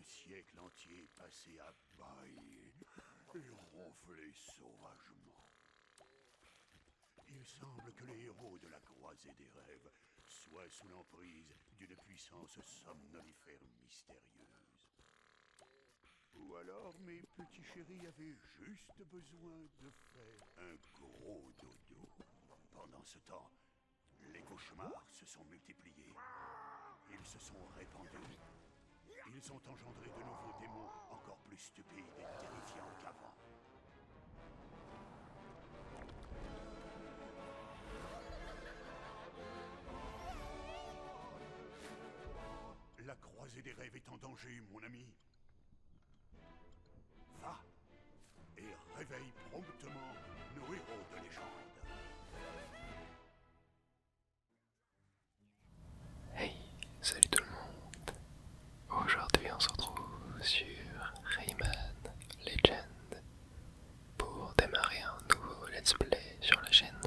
siècle entier passé à bâiller et ronfler sauvagement. Il semble que les héros de la croisée des rêves soient sous l'emprise d'une puissance somnolifère mystérieuse. Ou alors mes petits chéris avaient juste besoin de faire un gros dodo. Pendant ce temps, les cauchemars se sont multipliés. Ils se sont répandus. Ils ont engendré de nouveaux démons encore plus stupides et terrifiants qu'avant. La croisée des rêves est en danger, mon ami. Va et réveille promptement nos héros de légende. Hey, salut tout le monde. Aujourd'hui on se retrouve sur Rayman Legend pour démarrer un nouveau let's play sur la chaîne.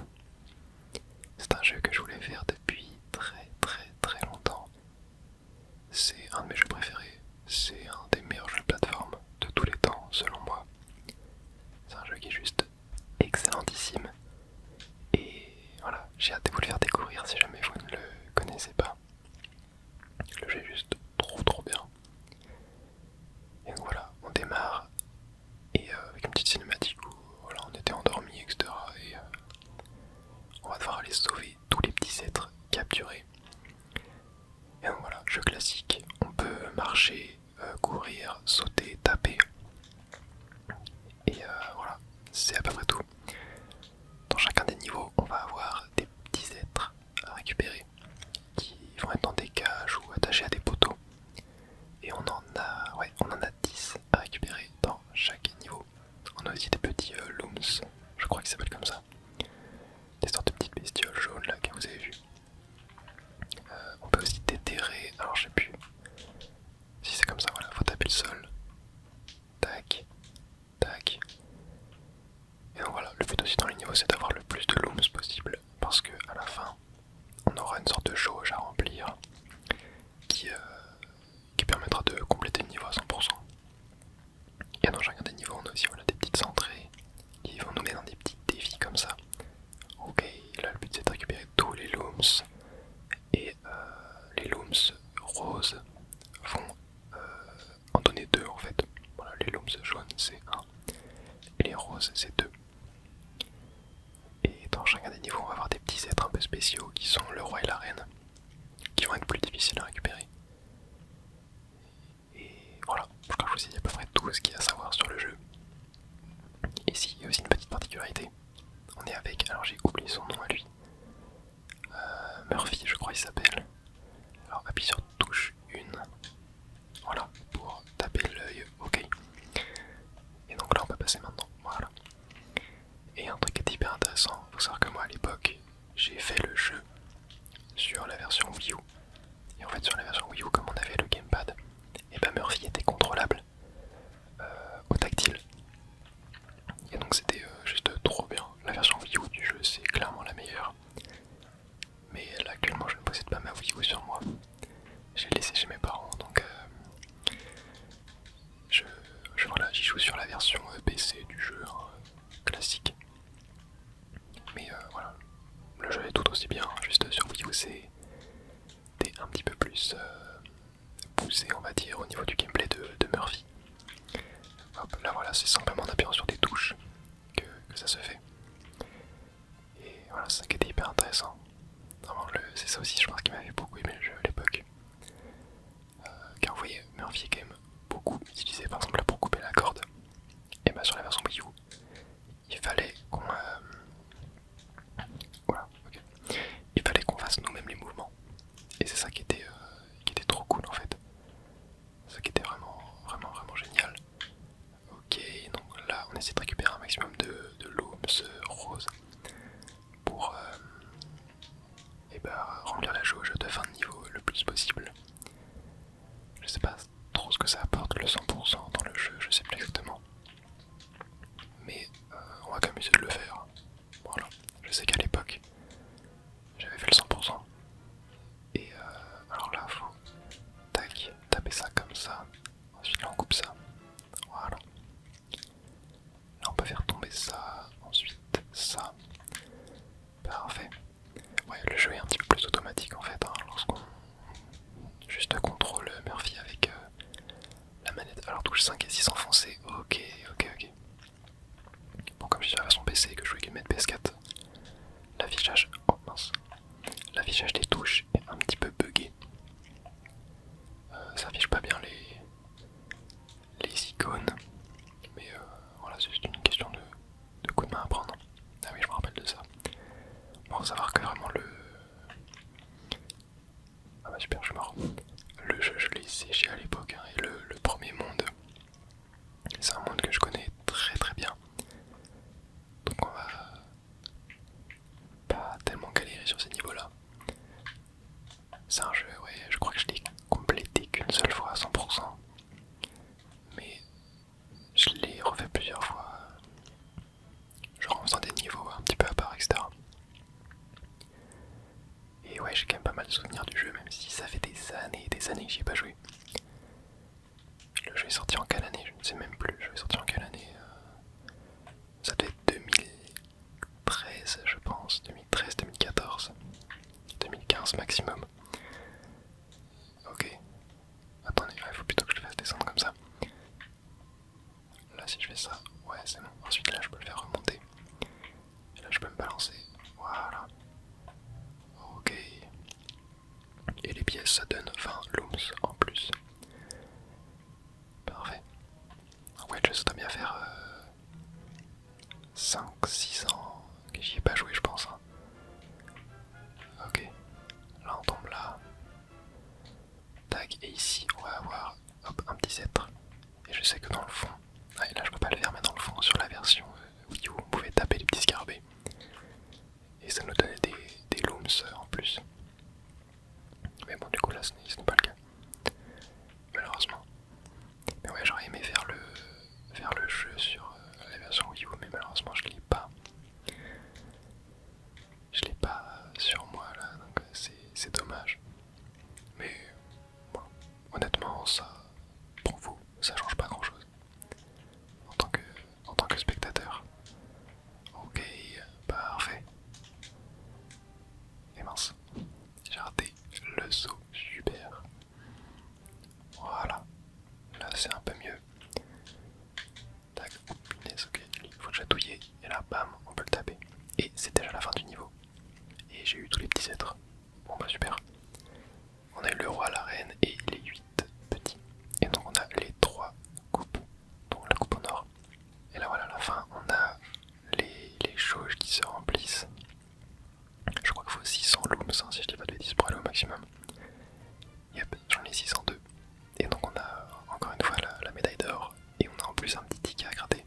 C'est un jeu que je voulais faire depuis très longtemps. C'est un de mes jeux préférés, c'est un des meilleurs jeux de plateforme de tous les temps selon moi. C'est un jeu qui est juste excellentissime. Et voilà, j'ai hâte de vous le faire découvrir si jamais vous ne le connaissez pas. Le jeu est juste trop bien. Et donc voilà, on démarre et avec une petite cinématique où voilà, on était endormi, etc. Et on va devoir aller sauver tous les petits êtres capturés. Et donc voilà, jeu classique, on peut marcher, courir, sauter, taper. Et voilà, c'est à peu près tout. Dans chacun des niveaux, on va avoir des petits êtres à récupérer qui vont être dans des cages ou attachés à des poteaux. Et on en a 10 à récupérer dans chaque niveau. On a aussi des petits looms, je crois qu'ils s'appellent comme ça. Des sortes de petites bestioles jaunes là que vous avez vues. On peut aussi déterrer, alors je sais plus si c'est comme ça, voilà, faut taper le sol. Tac, tac. Et donc voilà, le but aussi dans les niveaux c'est d'avoir le plus de looms possible. Parce que à la fin, on aura une sorte de jauge à remplir qui permettra de compléter le niveau à 100%. Et dans chacun des niveaux, on a aussi voilà, des petites entrées qui vont nous mettre dans des petits défis comme ça. Ok, là le but c'est de récupérer tous les looms. Et les looms roses vont en donner 2 en fait. Voilà, les looms jaunes c'est 1 et les roses c'est 2. Et dans chacun des niveaux, on va avoir des petits êtres un peu spéciaux qui sont le roi et la reine, qui vont être plus difficiles à récupérer. Et voilà, je crois que je vous ai dit à peu près tout ce qu'il y a à savoir sur le jeu. Ici, il y a aussi une petite particularité. On est avec, alors j'ai oublié son nom à lui. Murphy, je crois il s'appelle. Alors appuie sur touche 1. Voilà, pour taper l'œil, ok. Et donc là on peut passer maintenant, voilà. Et un truc qui est hyper intéressant, faut savoir que moi à l'époque, j'ai fait le jeu sur la version Wii U. Et en fait sur la version Wii U, comme on avait le gamepad, et ben Murphy était contrôlable au tactile. Et donc c'était juste trop bien. La version Wii U du jeu c'est clairement la meilleure. Mais là actuellement je ne possède pas ma Wii U sur moi. J'ai laissé chez mes parents donc voilà, j'y joue sur la version PC du jeu classique. Mais voilà, le jeu est tout aussi bien, juste sur Wii U c'est un petit peu plus poussé on va dire au niveau du gameplay de Murphy. Hop, là voilà, c'est simplement en appuyant sur des touches que ça se fait. Et voilà, c'est ça qui était hyper intéressant. Vraiment, c'est ça aussi je pense qui m'avait beaucoup aimé le jeu à l'époque. Car vous voyez, Murphy est quand même beaucoup utilisé par exemple pour couper la corde. Et bah sur la version Wii U, il fallait qu'on voilà, ok. Il fallait qu'on fasse nous-mêmes les mouvements. Et c'est ça qui était trop cool en fait. C'est ça qui était vraiment génial. Ok, donc là on essaie de récupérer un maximum de looms roses pour et bah, remplir la jauge de fin de niveau le plus possible. Je sais pas trop ce que ça apporte le 100% dans le jeu, je sais plus exactement. Mais on va quand même essayer de le faire. Voilà, je sais qu'à l'époque j'avais fait le 100%. Et alors là faut tac, taper ça comme ça. Ensuite Parfait. Ouais, le jeu est un petit peu plus automatique en fait, hein, lorsqu'on juste contrôle Murphy avec la manette. Alors touche 5 et 6 enfoncées. Ok. Bon, comme je suis sur la version PC et que je jouais avec PS4, l'affichage. Oh mince. L'affichage des touches est un petit peu buggé. Ça affiche pas bien les icônes. Mais voilà, c'est juste une question de coup de main à prendre. Ah oui, je me rappelle de ça. Bon, faut savoir que vraiment ah bah super, je suis mort. Le jeu, je l'ai séché à l'époque, hein, et le premier monde, c'est un monde que je connais très bien. Donc on va pas tellement galérer sur ces niveaux-là. C'est un jeu, ouais, je crois que je l'ai complété qu'une seule fois à 100%. Mais je l'ai refait plusieurs fois, genre en faisant des niveaux un petit peu à part, etc. Et ouais, j'ai quand même pas mal de souvenirs du jeu, même si ça fait des années et des années que j'y ai pas joué. Le jeu est sorti en quelle année? Je ne sais même plus. Le jeu est sorti en quelle année? Ça doit être 2013, je pense. 2013, 2014. 2015 maximum. Ok. Attendez, il faut plutôt que je le fasse descendre comme ça. Là, si je fais ça, ouais, c'est bon. Ensuite, là, je peux le faire remonter. Et là, je peux me balancer. Voilà. Ok. Et les pièces, ça donne 20 looms en plus. Parfait. Ouais, ça doit bien faire 5-6 ans que j'y ai pas joué, je pense. Hein. Ok. Là, on tombe là. Tac, et ici, on va avoir hop, un petit sceptre. Et je sais que dans le fond, et là je peux pas le faire, mais dans le fond, sur la version Wii U, on pouvait taper les petits scarabées. Et ça nous donnait des looms en plus. Mais bon, du coup, là, ce n'est pas le cas. Malheureusement. Mais ouais, j'aurais aimé faire le jeu sur la version Wii U, mais malheureusement, je l'ai pas. Je l'ai pas sur moi, là, donc c'est dommage. Mais bon, honnêtement, ça, pour vous, ça change pas grand chose. En tant que spectateur. Ok, parfait. Et mince, j'ai raté le saut, super. Voilà, là c'est un peu mieux. Tac, oh punaise, ok, il faut chatouiller, et là bam, on peut le taper. Et c'est déjà la fin du niveau. Et j'ai eu tous les petits êtres. Bon bah super. On a eu le roi, la reine et les 8 petits. Et donc on a les 3 coupes, donc la coupe en or. Et là voilà, à la fin, on a les jauges qui se remplissent. Je crois qu'il faut 600 looms, hein, si je dis pas de bêtises, pour aller au maximum. Yep, j'en ai 602. Et donc on a encore une fois la médaille d'or. Et on a en plus un petit ticket à gratter.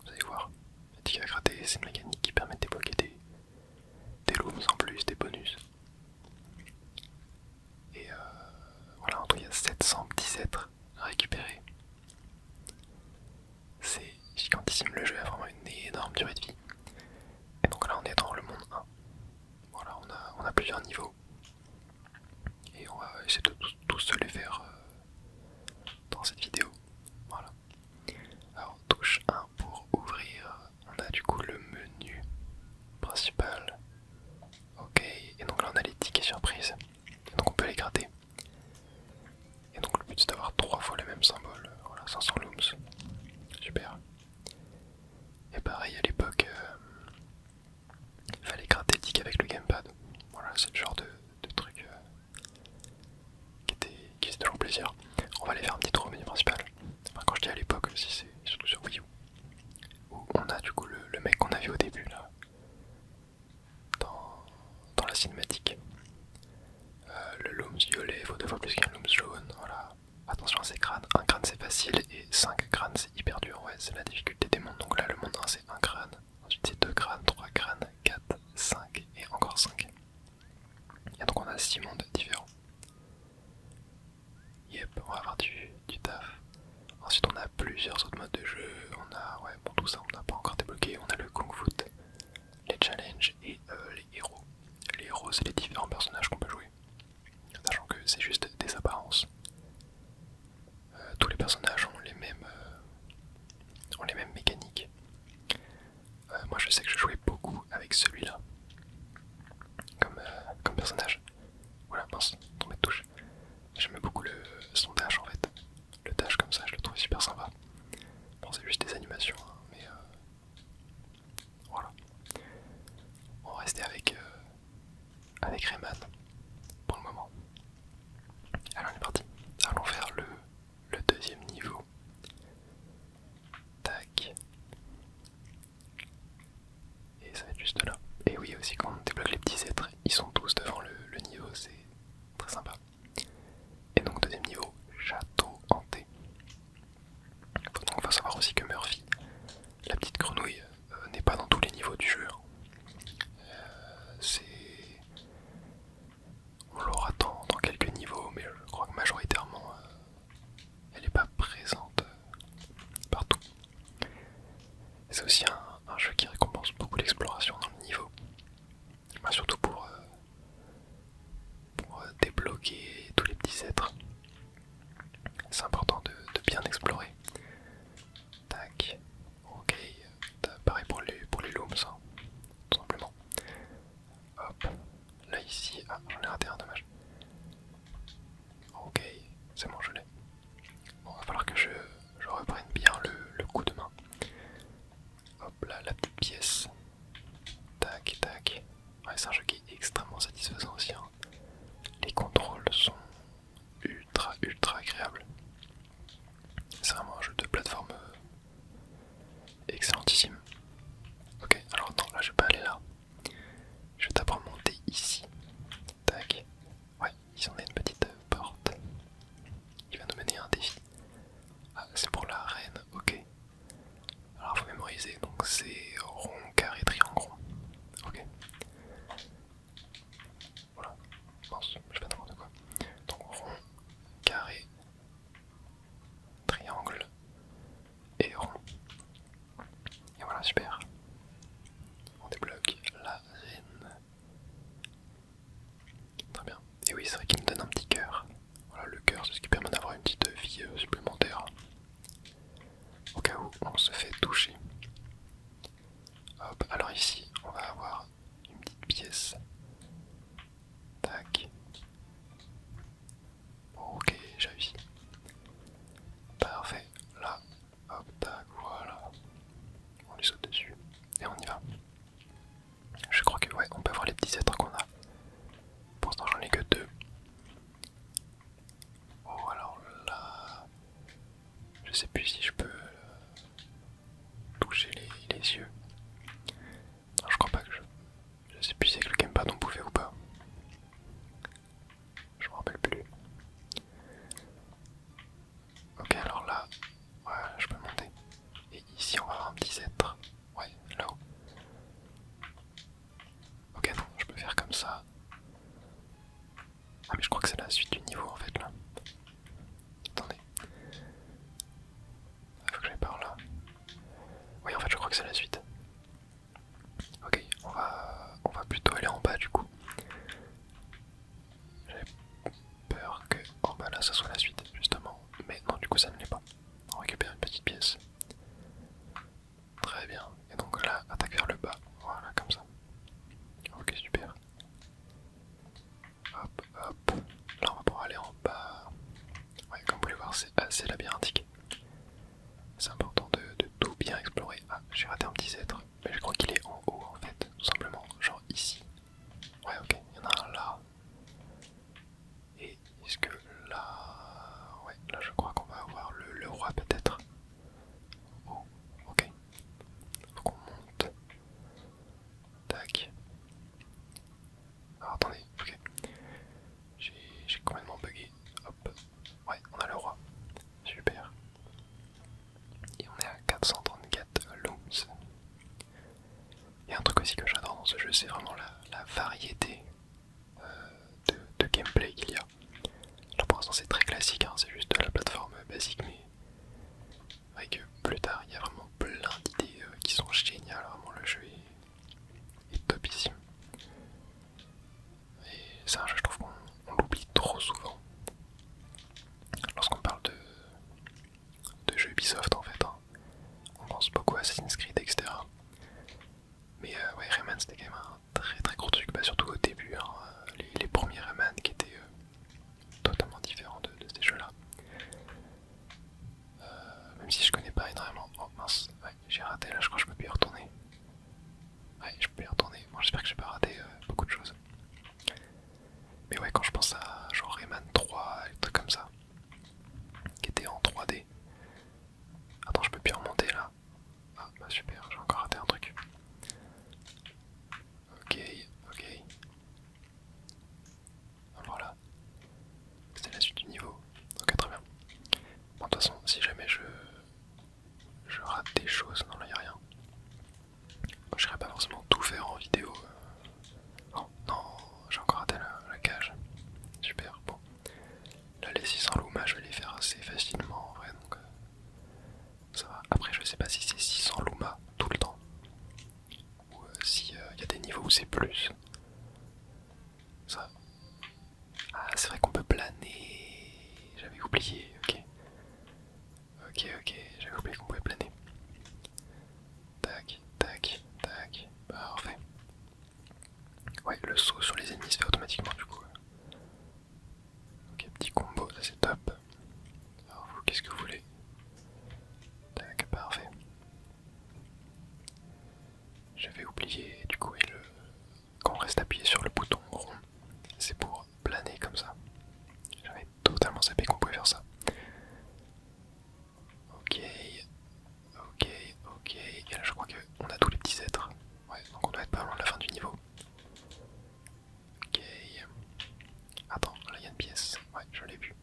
Vous allez voir, le ticket à gratter, c'est une mécanique qui permet de débloquer des looms en plus, des bonus. Et voilà, en tout il y a 700 petits êtres à récupérer. C'est gigantissime, le jeu a vraiment une énorme durée de vie. Et donc là on est dans le monde 1. Voilà, on a plusieurs niveaux. Et on va essayer de tous les faire dans cette vidéo. Voilà. Alors touche 1 pour ouvrir. On a du coup le menu principal. Ok, et donc là on a les tickets surprises. Et donc on peut les gratter. Et donc le but c'est d'avoir 3 fois le même symbole. Voilà, 500 looms. Super. Et pareil à l'époque, il fallait gratter le ticket avec le gamepad. Voilà, c'est le genre de truc qui faisait toujours plaisir. On va aller faire un petit tour au menu principal. Enfin, quand je dis à l'époque aussi, c'est surtout sur Wii U. Où on a du coup le mec qu'on a vu au début là. Dans la cinématique. Le looms violet vaut 2 fois plus qu'un looms jaune. Voilà. Attention à ces crânes. Un crâne c'est facile et 5 crânes c'est hyper dur. Ouais, c'est la difficulté des mondes. Donc là, le monde 1 c'est 1 crâne. Ensuite c'est 2 crânes, 3 crânes, 4, 5 et encore 5. Et donc on a 6 mondes différents. Yep, on va avoir du taf. Ensuite on a plusieurs autres modes de jeu. On a, ouais, bon tout ça on n'a pas encore débloqué. On a le Kung Fu, les challenges et les héros. Les héros c'est les différents personnages qu'on peut jouer. Sachant que c'est juste des apparences. Tous les personnages ont les mêmes personnage. Voilà, mince, tombé de touche. J'aimais beaucoup son dash en fait. Le dash comme ça, je le trouve super sympa. Bon, c'est juste des animations, hein, mais voilà. On va rester avec Rayman pour le moment. Alors on est parti. Allons faire le deuxième niveau. Tac. Et ça va être juste là. Et oui, aussi quand on débloque les petits êtres, ils sont tous devant le niveau, c'est très sympa. Et donc deuxième niveau, château hanté. Donc il faut savoir aussi que Murphy, la petite grenouille, n'est pas dans tous les niveaux du jeu. On l'aura dans quelques niveaux, mais je crois que majoritairement elle n'est pas présente partout. C'est aussi un jeu qui récompense beaucoup l'exploration dans le niveau. Surtout pour débloquer tous les petits êtres. C'est important de bien explorer. Tac. Ok. Pareil pour les looms, hein, tout simplement. Hop. Là ici. Ah, j'en ai raté un, dommage. Ok. C'est bon, je l'ai. Bon, va falloir que je reprenne bien le coup de main. Hop là, la petite pièce. Tac, tac. Ouais, c'est un jeu qui est extrêmement satisfaisant aussi. Hein. Les contrôles sont ultra agréables. C'est vraiment un jeu de plateforme excellentissime. Ok, alors non, là je vais pas aller là. Je vais d'abord monter ici. Tac. Ouais, ici on a une petite porte. Il va nous mener à un défi. Ah, c'est pour la reine, ok. Alors faut mémoriser, donc c'est rond, carré, triangle, rond. Ok. Voilà. Mince, je fais n'importe quoi. Donc rond, carré, triangle et rond. Et voilà, super. On débloque la reine. Très bien. Et oui, c'est vrai qu'il me donne un petit cœur. Voilà, le cœur, c'est ce qui permet d'avoir une petite vie supplémentaire. Au cas où on se fait toucher. Hop, alors ici, on va avoir une petite pièce. Tac. Ok, j'ai réussi. Parfait. Là, hop, tac, voilà. On lui saute dessus. Et on y va. Je crois que, ouais, on peut voir les petits êtres qu'on a. Pour l'instant, j'en ai que 2. Oh, alors là... Je sais plus si je peux toucher les yeux. Non, je crois pas que je sais plus si avec le gamepad on pouvait ou pas. Je me rappelle plus. Ok, alors là, ouais, je peux monter. Et ici, on va avoir un petit être. Ouais, là-haut. Ok, non, je peux faire comme ça. Ah, mais je crois que c'est la suite du niveau en fait là. Attendez. Il faut que j'aille par là. Oui, en fait, je crois que c'est la suite. Ok, on va plutôt aller en bas du coup. J'avais peur que en bas là ça soit la suite justement. Mais non, du coup, ça ne l'est pas. On récupère une petite pièce. Très bien. Et donc là, attaque vers le bas. Voilà, comme ça. Ok, super. Hop, hop. Là, on va pouvoir aller en bas. ça. Ah, c'est vrai qu'on peut planer. J'avais oublié, ok. Ok, j'avais oublié qu'on pouvait planer. Tac, tac, tac. Parfait. Ouais, le saut sur les ennemis se fait automatiquement du coup. Ok, petit combo, ça c'est top. Alors vous, qu'est-ce que vous voulez? Tac, parfait. J'avais oublié, du coup, quand on reste appuyé sur le bouton rond, c'est pour planer comme ça. J'avais totalement zappé qu'on pouvait faire ça. Ok, ok. Et là, je crois qu'on a tous les petits êtres. Ouais, donc on doit être pas loin de la fin du niveau. Ok. Attends, là il y a une pièce. Ouais, je l'ai vue.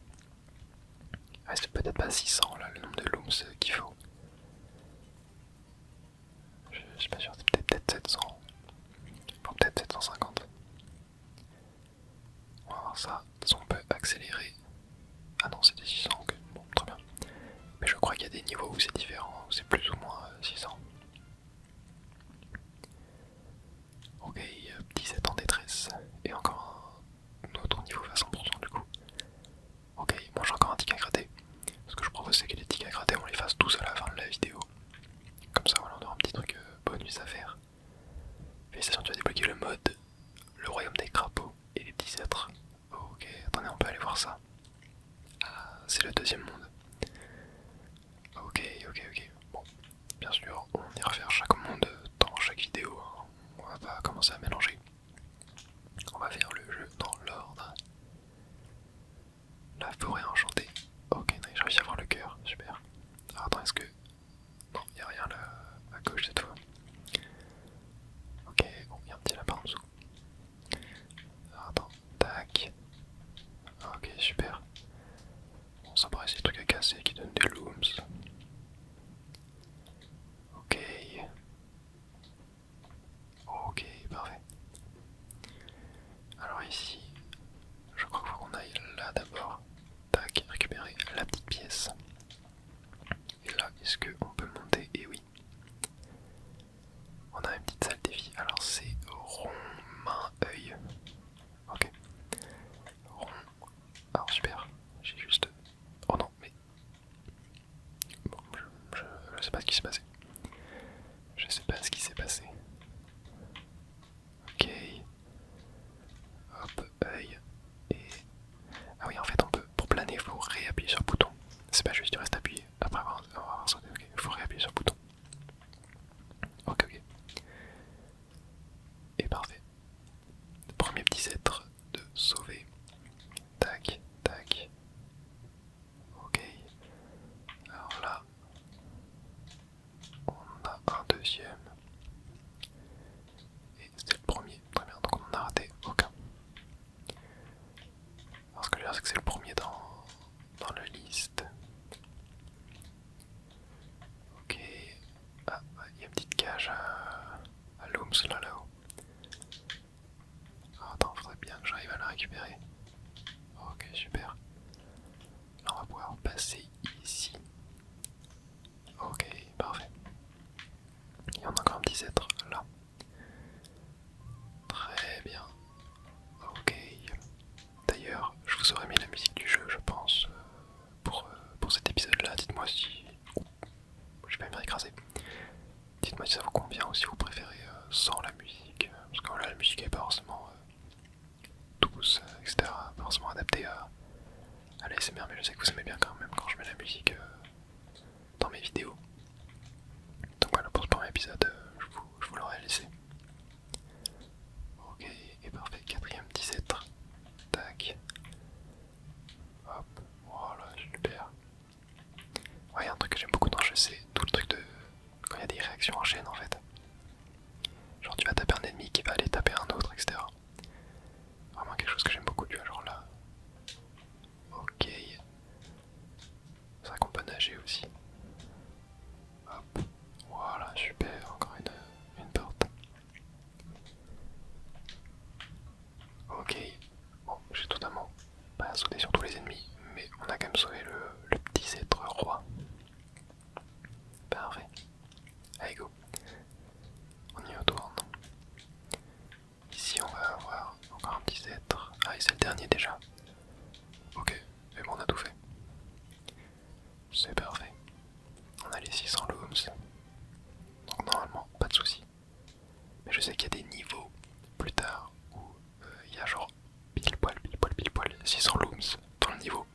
Ah, c'est peut-être pas 600 là, le nombre de looms qu'il faut. Je suis pas sûr, c'est peut-être 700. Bon, peut-être 750. On va voir ça. De toute façon, on peut accélérer. Ah non, c'était 600, ok. Bon, très bien. Mais je crois qu'il y a des niveaux où c'est différent, où c'est plus ou moins 600. Ok, petit 7 en détresse. Et encore un autre niveau à 100% du coup. Ok, bon j'ai encore un ticket à gratter. Ce que je propose c'est que les tickets à gratter on les fasse tous à la fin de la vidéo. Comme ça voilà on aura un petit truc bonus à faire. Félicitations, tu as débloqué le mode le royaume des crapauds et les petits êtres. Ok, attendez on peut aller voir ça. Ah, c'est le deuxième monde. Ok. Bon, bien sûr on ira faire chaque monde dans chaque vidéo. Hein. On va pas commencer à mélanger. On va faire le jeu dans l'ordre. La forêt enchantée. Ok, nice, j'ai réussi à voir le cœur, super. Alors attends, est-ce que... Non, y'a rien là à gauche cette fois. Ok, bon, y'a un petit lapin en dessous. Alors attends, tac. Ok, super. Bon, ça paraît ces trucs à casser qui donnent des looms. Ok. Ok, parfait. Alors ici, je crois qu'il faut qu'on aille là d'abord. Tac, récupérer la petite pièce. Et là, est-ce qu'on peut monter? Et oui. On a une petite salle défi. Alors c'est rond, main, œil. Ok. Rond. Alors super. J'ai juste... Oh non, mais... Bon, je sais pas ce qui s'est passé. Je sais pas ce qui s'est passé. Ok. Hop, œil. Et... Ah oui, en fait, on peut... Pour planer, il faut réappuyer sur le bouton. C'est pas juste, tu restes appuyé. Après avoir sauté, ok. Il faut réappuyer sur le bouton. Ok. Et parfait. Premier petit être de sauver. Tac, tac. Ok. Alors là, on a un deuxième. Et c'était le premier. Très bien, donc on en a raté aucun. Alors ce que je veux dire, c'est que c'est le premier dans la liste. Ok. Ah, il y a une petite cage à l'Ooms là-haut. Ah, attends, faudrait bien que j'arrive à la récupérer. Ok, super. Là, on va pouvoir passer ici. Ok, parfait. Il y en a encore un petit être là. Très bien. Ok. D'ailleurs, je vous aurais mis la musique du jeu, je pense, pour cet épisode-là. Dites-moi si... Oh, je vais me écraser. Dites-moi si ça vous convient ou si vous préférez sans la musique. Parce que là, la musique est pas forcément douce, etc. Pas forcément adaptée à l'ASMR, mais je sais que vous aimez bien quand même quand je mets la musique dans mes vidéos. Donc voilà, pour ce premier épisode, je vous l'aurais laissé. Ok, et parfait, quatrième petit être. Tac. Hop, voilà, super. Ouais, un truc que j'aime beaucoup dans le jeu, c'est tout le truc de... quand il y a des réactions en chaîne en fait. Genre tu vas taper un ennemi qui va aller taper un autre, etc. Vraiment quelque chose que j'aime beaucoup, tu vois, genre là. Ok. C'est vrai qu'on peut nager aussi. Hop, voilà, super, encore une porte. Ok, bon, j'ai totalement pas sauté sur tous les ennemis, mais on a quand même sauvé le petit être roi. Parfait. Allez, go. On y retourne. Ici, on va avoir encore un petit être. 600 looms dans le niveau.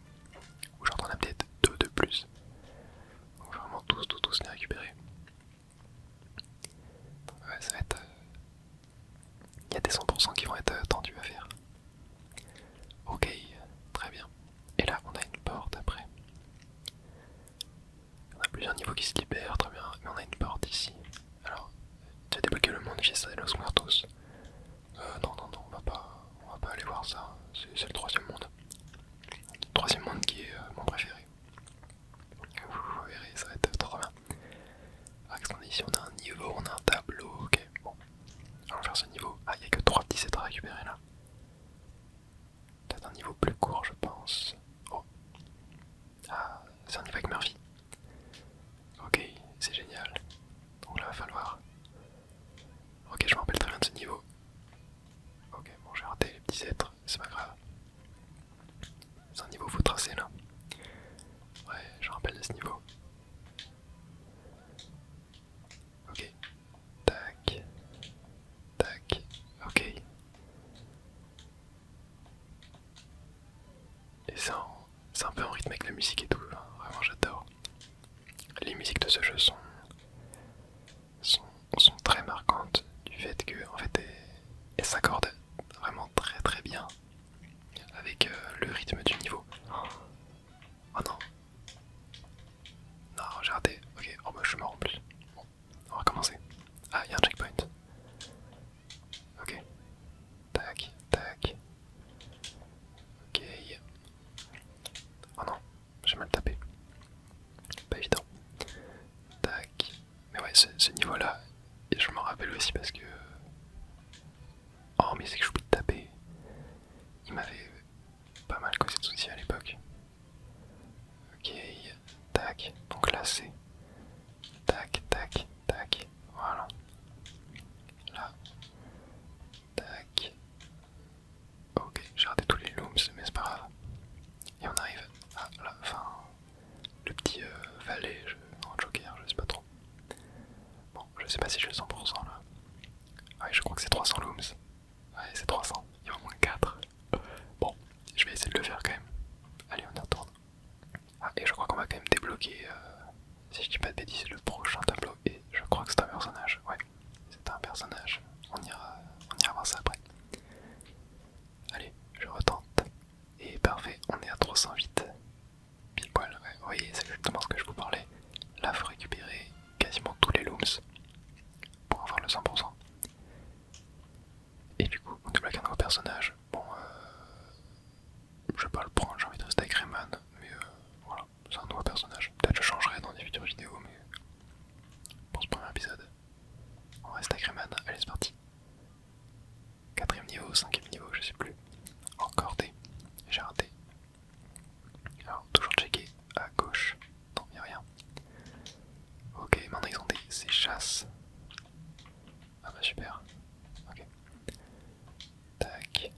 Ou genre t'en as peut-être 2 de plus. Donc vraiment tous les récupérer. Ouais, ça va être... Il y a des 100% qui vont être tendus à faire. Ok, très bien. Et là, on a une porte après. On a plusieurs niveaux qui se libèrent, très bien. Mais on a une porte ici. Alors, tu as débloqué le monde Fiesta de los Muertos. Non, on va pas aller voir ça. C'est le troisième monde. Le troisième monde qui est mon préféré. Vous verrez, ça va être trop bien. Alors, qu'est-ce qu'on a ici? On a un niveau, on a un tableau. Ok, bon. On va faire ce niveau. Ah, il n'y a que 3 petits sets à récupérer là. Peut-être un niveau plus court, je pense. Oh. Ah, c'est un niveau avec Murphy. Ok, c'est génial. Donc là, va falloir... Ok, je me rappelle très bien de ce niveau. Ok, bon, j'ai raté les petits êtres, c'est pas grave. C'est un niveau faut tracer là. Ouais, je me rappelle de ce niveau. Ok. Tac. Tac. Ok. Et c'est un peu en rythme avec la musique et tout. Hein. Vraiment, j'adore. Les musiques de ce jeu sont très marquantes du fait que, en fait, elles s'accordent vraiment très bien avec le rythme du niveau. Oh non. Non, j'ai raté. Ok, oh bah je suis mort en plus. Bon, on va recommencer. Ah, il y a un checkpoint. Ok. Tac, tac. Ok. Oh non, j'ai mal tapé. Pas évident. Tac. Mais ouais, ce niveau-là, et je m'en rappelle aussi parce que... Oh, mais c'est que j'oublie de taper. Il m'avait pas mal causé de soucis à l'époque. Ok. Tac. Donc là, c'est... Tac, tac, tac. Voilà. Là. Tac. Ok, j'ai raté tous les looms, mais c'est pas grave. Et on arrive à la fin. Le petit valet en joker, je sais pas trop. Bon, je sais pas si je suis 100% là. Ouais, je crois que c'est 300 looms. Ouais, c'est 300. Il y en manque 4. Bon, je vais essayer de le faire quand même. Allez, on y retourne. Ah, et je crois qu'on va quand même débloquer, si je dis pas de bêtises, le prochain tableau. Et je crois que c'est un personnage. Ouais, c'est un personnage. On ira voir ça après. Allez, je retente. Et parfait, on est à 308. Pile poil, ouais, vous voyez, c'est exactement ce que je vous parlais. Là, faut récupérer quasiment tous les looms pour avoir le 100%. Et du coup, on débloque un nouveau personnage. Bon, je vais pas le prendre, j'ai envie de rester avec Rayman, mais voilà, c'est un nouveau personnage. Peut-être je changerai dans des futures vidéos, mais pour ce premier épisode, on reste avec Rayman. Allez, c'est parti. 4ème niveau, 5ème niveau, je sais plus. Encore des. J'ai raté. Alors, toujours checker à gauche. Non, y'a rien. Ok, maintenant ils ont ces chasses. Ah bah super. Ok. Tac.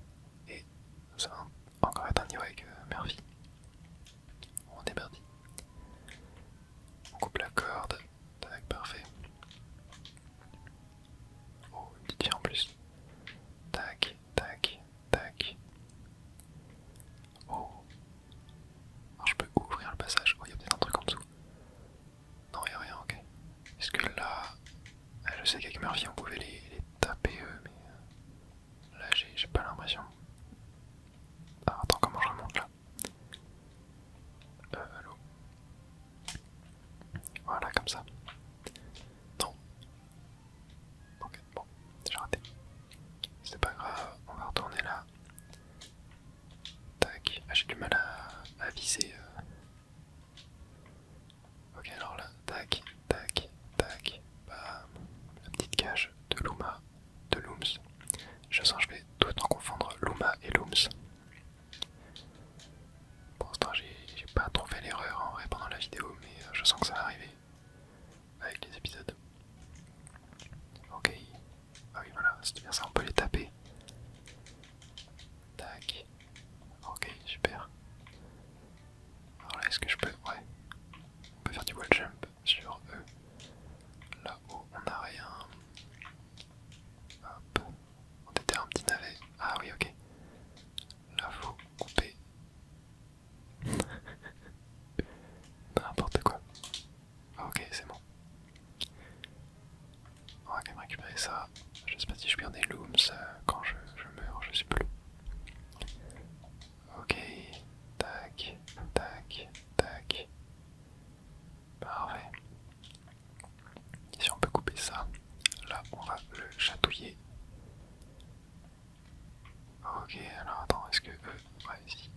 Ok, alors attends, est-ce que... ouais, si.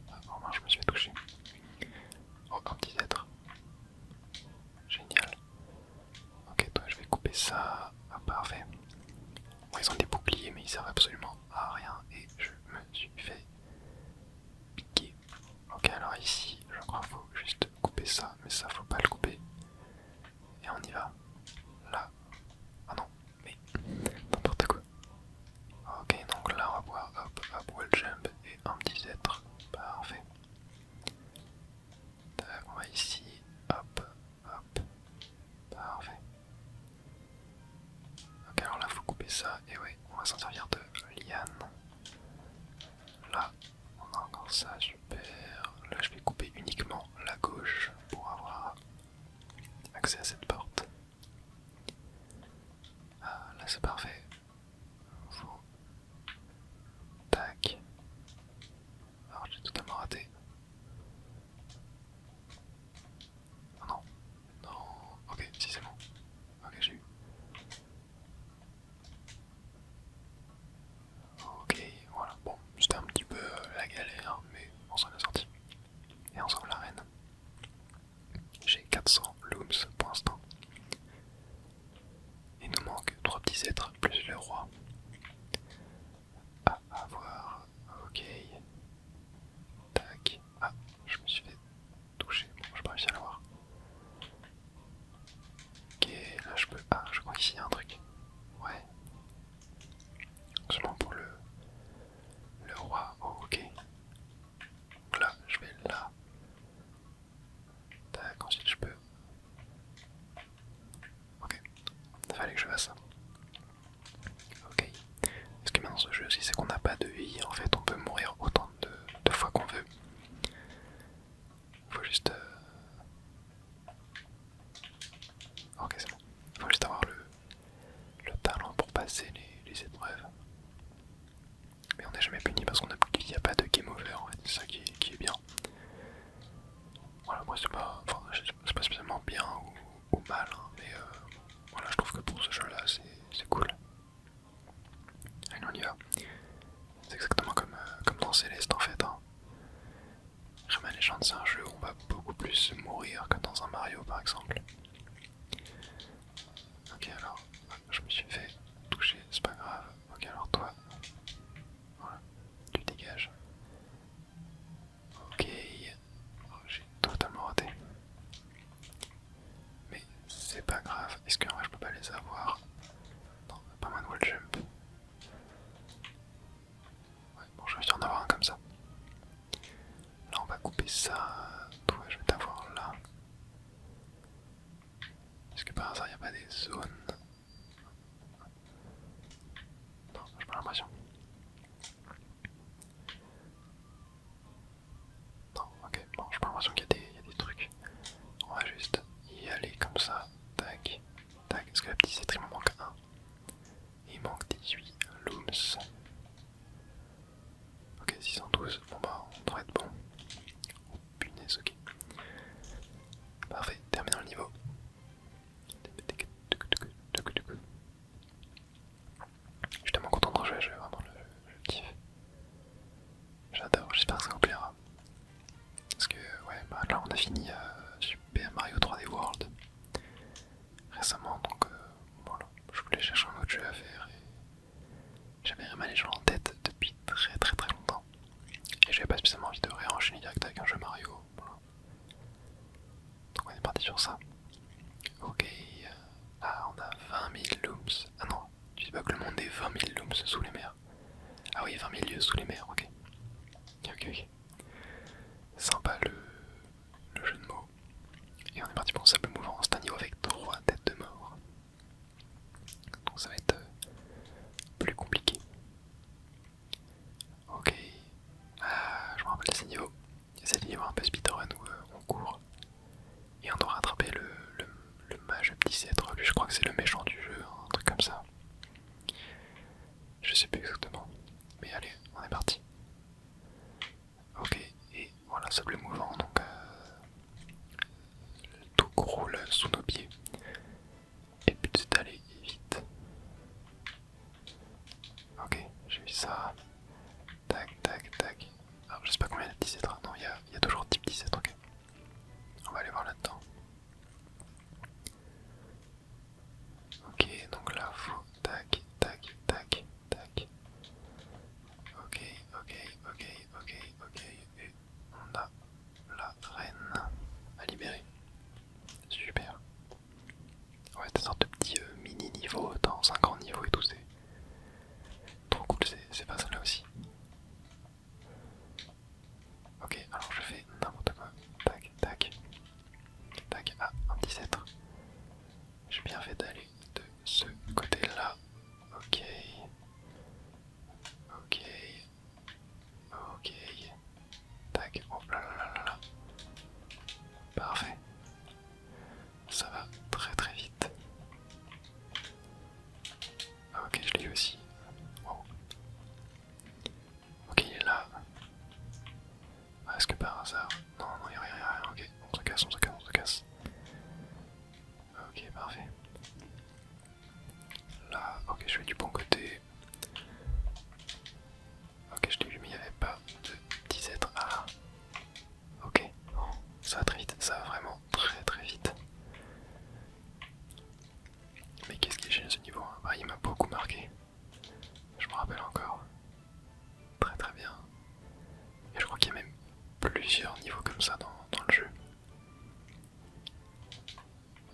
Ah, vraiment, je me suis fait toucher. Oh, un petit être. Génial. Ok, toi, je vais couper ça. Ah, parfait. Bon, ils ont des boucliers, mais ils servent absolument à rien. Et je me suis fait piquer. Ok, alors ici, je crois qu'il faut juste couper ça. Mais ça, faut pas le couper. Et on y va. Là. Ah non, mais n'importe quoi. Ok, donc là, on va voir. Hop, hop, wall jump et un petit être. Parfait. Tac, on va ici. Hop, hop. Parfait. Ok, alors là, faut couper ça. Et ouais, on va s'en servir de liane. Là, on a encore ça, super. Là, je vais couper uniquement la gauche pour avoir accès à cette porte. Ah, là, c'est parfait. Faut... Tac. Alors, j'ai totalement raté. Oh non. Non. Ok, si c'est bon. Ok, j'ai eu. Ok, voilà. Bon, c'était un petit peu la galère, mais on s'en est sorti. Et on sauve l'arène. J'ai 400 looms pour l'instant. Il nous manque 3 petits êtres plus le roi. À voir. Ok. Tac. Ah, je me suis fait toucher. Bon, j'ai pas réussi à l'avoir. Ok, là je peux. Ah, je crois qu'ici il y a un truc. Ouais. Seulement pour le roi. Oh, ok. Donc là, je vais là. Tac, ensuite je peux. Ok. Il fallait que je fasse ça. Ok. Ce qui est bien dans ce jeu aussi, c'est qu'on n'a pas de vie. En fait, on peut mourir autant de fois qu'on veut. Faut juste. Ok, c'est bon. Faut juste avoir le talent pour passer les épreuves. Mais on n'est jamais puni parce qu'on a plus de vie, il n'y a pas de game over en fait, c'est ça qui est bien. Voilà, moi c'est pas, enfin, c'est pas spécialement bien ou mal, hein, mais voilà, je trouve que pour ce jeu là c'est cool. Allez, on y va. C'est exactement comme dans Céleste en fait. Hein. Rayman Legends, c'est un jeu où on va beaucoup plus mourir que dans un Mario par exemple. Ok, alors, je me suis fait toucher, c'est pas grave. Ok, alors toi, voilà, tu dégages. Ok, oh, j'ai totalement raté. Mais c'est pas grave, est-ce que je peux pas les avoir? Non, pas mal de wall jump. Ouais, bon, je vais en avoir un comme ça. Là, on va couper ça. Toi, je vais t'avoir là. Est-ce que par hasard, il n'y a pas des zones? Non, j'ai pas l'impression. Non, ok, bon, j'ai pas l'impression qu'il y a des trucs. On va juste y aller comme ça. Tac, tac. Est-ce que la petite citrie m'en manque un? Il manque 18 looms. Ok, 612. Bon bah, on devrait être bon. Oh, punaise, ok. Parfait, terminons le niveau. Je suis tellement content de rejouer à ce jeu, vraiment, je kiffe. J'adore, j'espère que ça vous plaira. Parce que, ouais, bah là on a fini Super Mario 3D World récemment, donc voilà, je voulais chercher un autre jeu à faire et j'avais Rayman Legends en tête depuis très très très longtemps. Et j'avais pas spécialement envie de réenchaîner direct avec un jeu Mario, voilà. Donc on est parti sur ça. Ok, ah on a 20 000 looms. Ah non, tu dis pas que le monde est 20 000 looms sous les mers. Ah oui, 20 000 lieux sous les mers, ok. Ok. Sympa le jeu de mots. Et on est parti pour un sable mouvant. C'est un niveau avec 3 têtes de mort. Donc ça va être plus compliqué. Ok. Ah, je me rappelle de ces niveaux. Il y a ces niveaux un peu speedrun où on court. Et on doit rattraper le mage petit être. Lui, je crois que c'est le méchant du jeu, un truc comme ça. Je sais plus exactement. Mais allez, on est parti. Ok, et voilà, sable mouvant, 17. Non, il y a toujours type 17, ok. On va aller voir là-dedans. Ok, donc là, faut tac, tac, tac, tac. Ok, ok, ok, ok, ok. Et on a la reine à libérer. Super. Ouais, des sortes de petits mini-niveaux dans un grand niveau et tout, c'est trop cool ces phases-là aussi. Ok, alors je fais n'importe quoi. Tac, tac, tac. Ah, un petit sceptre. J'ai bien fait d'aller de ce côté-là. Ok. Ok. Ok. Tac. Oh là là là là là. Parfait. Ça va très très vite. Ah, ok, je l'ai eu aussi. Wow. Ok, il est là. Ah, est-ce que par hasard... Non, non, il n'y a rien. Ok, on se casse, on se casse, on se casse. Ok, parfait. Là, ok, je vais du bon côté. Ok, je l'ai vu, mais il n'y avait pas de petits êtres. Ah, ok. Oh, ça va très vite, ça va vraiment très très vite. Mais qu'est-ce qui est génial ce niveau, hein. Ah, il m'a beaucoup marqué. Je me rappelle encore. Très très bien. Et je crois qu'il y a même plusieurs niveaux comme ça dans le jeu.